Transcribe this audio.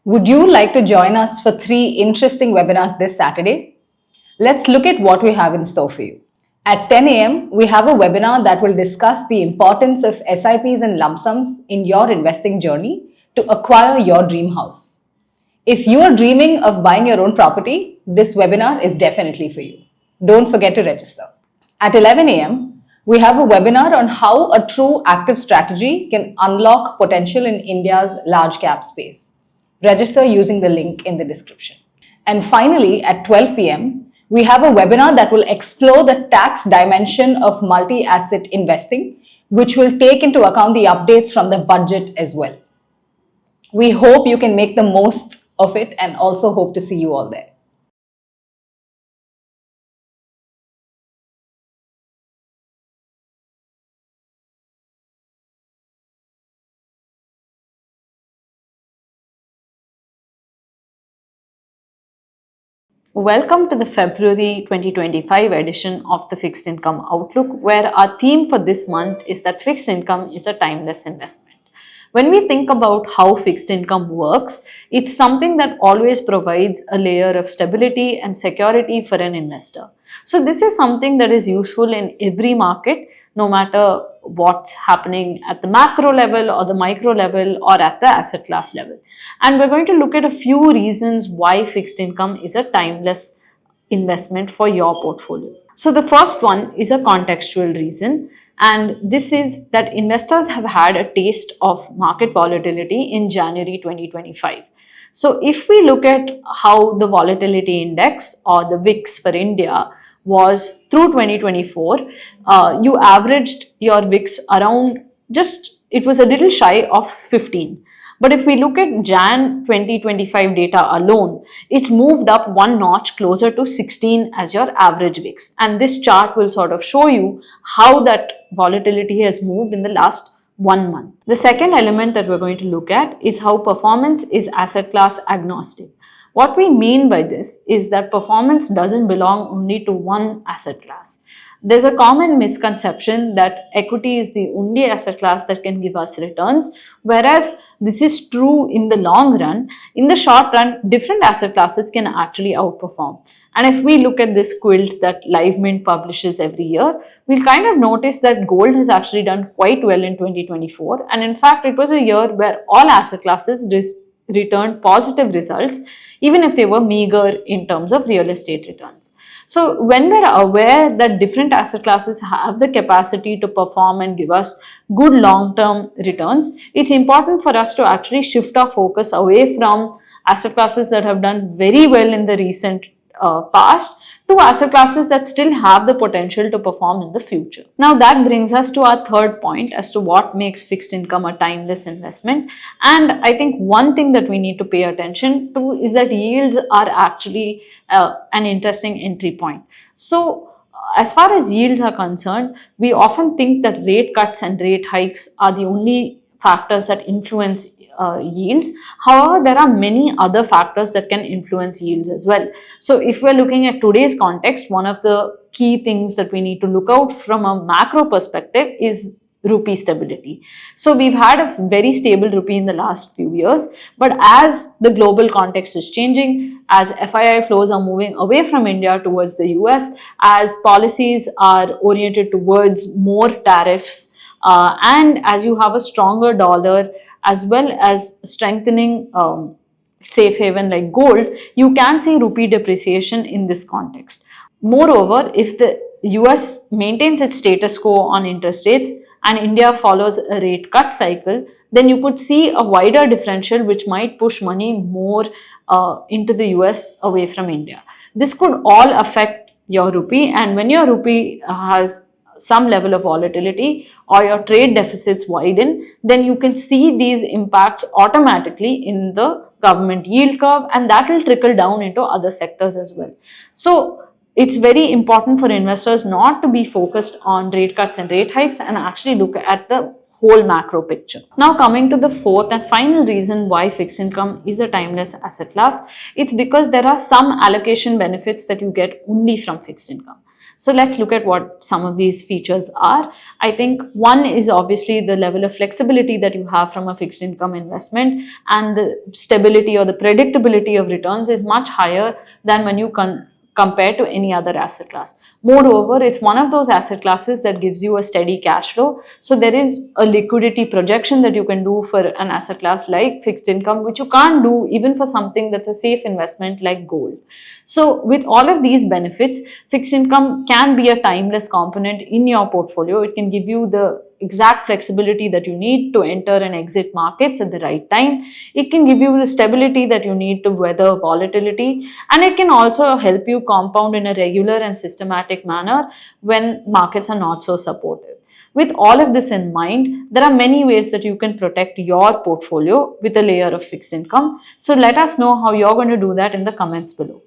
Would you like to join us for 3 interesting webinars this Saturday? Let's look at what we have in store for you. At 10 a.m., we have a webinar that will discuss the importance of SIPs and lump sums in your investing journey to acquire your dream house. If you are dreaming of buying your own property, this webinar is definitely for you. Don't forget to register. At 11 a.m., we have a webinar on how a true active strategy can unlock potential in India's large cap space. Register using the link in the description. And finally, at 12 p.m., we have a webinar that will explore the tax dimension of multi-asset investing, which will take into account the updates from the budget as well. We hope you can make the most of it and also hope to see you all there. Welcome to the February 2025 edition of the Fixed Income Outlook, where our theme for this month is that fixed income is a timeless investment. When we think about how fixed income works, it's something that always provides a layer of stability and security for an investor. So this is something that is useful in every market, no matter what's happening at the macro level or the micro level or at the asset class level. And we're going to look at a few reasons why fixed income is a timeless investment for your portfolio. So the first one is a contextual reason, and this is that investors have had a taste of market volatility in January 2025. So if we look at how the volatility index or the VIX for India was through 2024, you averaged your VIX around it was a little shy of 15. But if we look at Jan 2025 data alone, it's moved up one notch closer to 16 as your average VIX. And this chart will sort of show you how that volatility has moved in the last 1 month. The second element that we're going to look at is how performance is asset class agnostic. What we mean by this is that performance doesn't belong only to one asset class. There's a common misconception that equity is the only asset class that can give us returns, whereas this is true in the long run. In the short run, different asset classes can actually outperform. And if we look at this quilt that LiveMint publishes every year, we'll kind of notice that gold has actually done quite well in 2024. And in fact, it was a year where all asset classes returned positive results, even if they were meager in terms of real estate returns. So when we're aware that different asset classes have the capacity to perform and give us good long-term returns, it's important for us to actually shift our focus away from asset classes that have done very well in the recent past to asset classes that still have the potential to perform in the future. Now that brings us to our third point as to what makes fixed income a timeless investment. And I think one thing that we need to pay attention to is that yields are actually an interesting entry point. So as far as yields are concerned, we often think that rate cuts and rate hikes are the only factors that influence yields. However, there are many other factors that can influence yields as well. So if we're looking at today's context, one of the key things that we need to look out from a macro perspective is rupee stability. So we've had a very stable rupee in the last few years, but as the global context is changing, as FII flows are moving away from India towards the US, as policies are oriented towards more tariffs, and as you have a stronger dollar, as well as strengthening safe haven like gold, you can see rupee depreciation in this context. Moreover, if the US maintains its status quo on interest rates and India follows a rate cut cycle, then you could see a wider differential which might push money more into the US away from India. This could all affect your rupee, and when your rupee has some level of volatility or your trade deficits widen, then you can see these impacts automatically in the government yield curve, and that will trickle down into other sectors as well. So it's very important for investors not to be focused on rate cuts and rate hikes and actually look at the whole macro picture. Now coming to the fourth and final reason why fixed income is a timeless asset class, it's because there are some allocation benefits that you get only from fixed income. So let's look at what some of these features are. I think one is obviously the level of flexibility that you have from a fixed income investment, and the stability or the predictability of returns is much higher than when you compare to any other asset class. Moreover, it's one of those asset classes that gives you a steady cash flow. So there is a liquidity projection that you can do for an asset class like fixed income, which you can't do even for something that's a safe investment like gold. So with all of these benefits, fixed income can be a timeless component in your portfolio. It can give you the exact flexibility that you need to enter and exit markets at the right time. It can give you the stability that you need to weather volatility, and it can also help you compound in a regular and systematic manner when markets are not so supportive. With all of this in mind, there are many ways that you can protect your portfolio with a layer of fixed income. So let us know how you're going to do that in the comments below.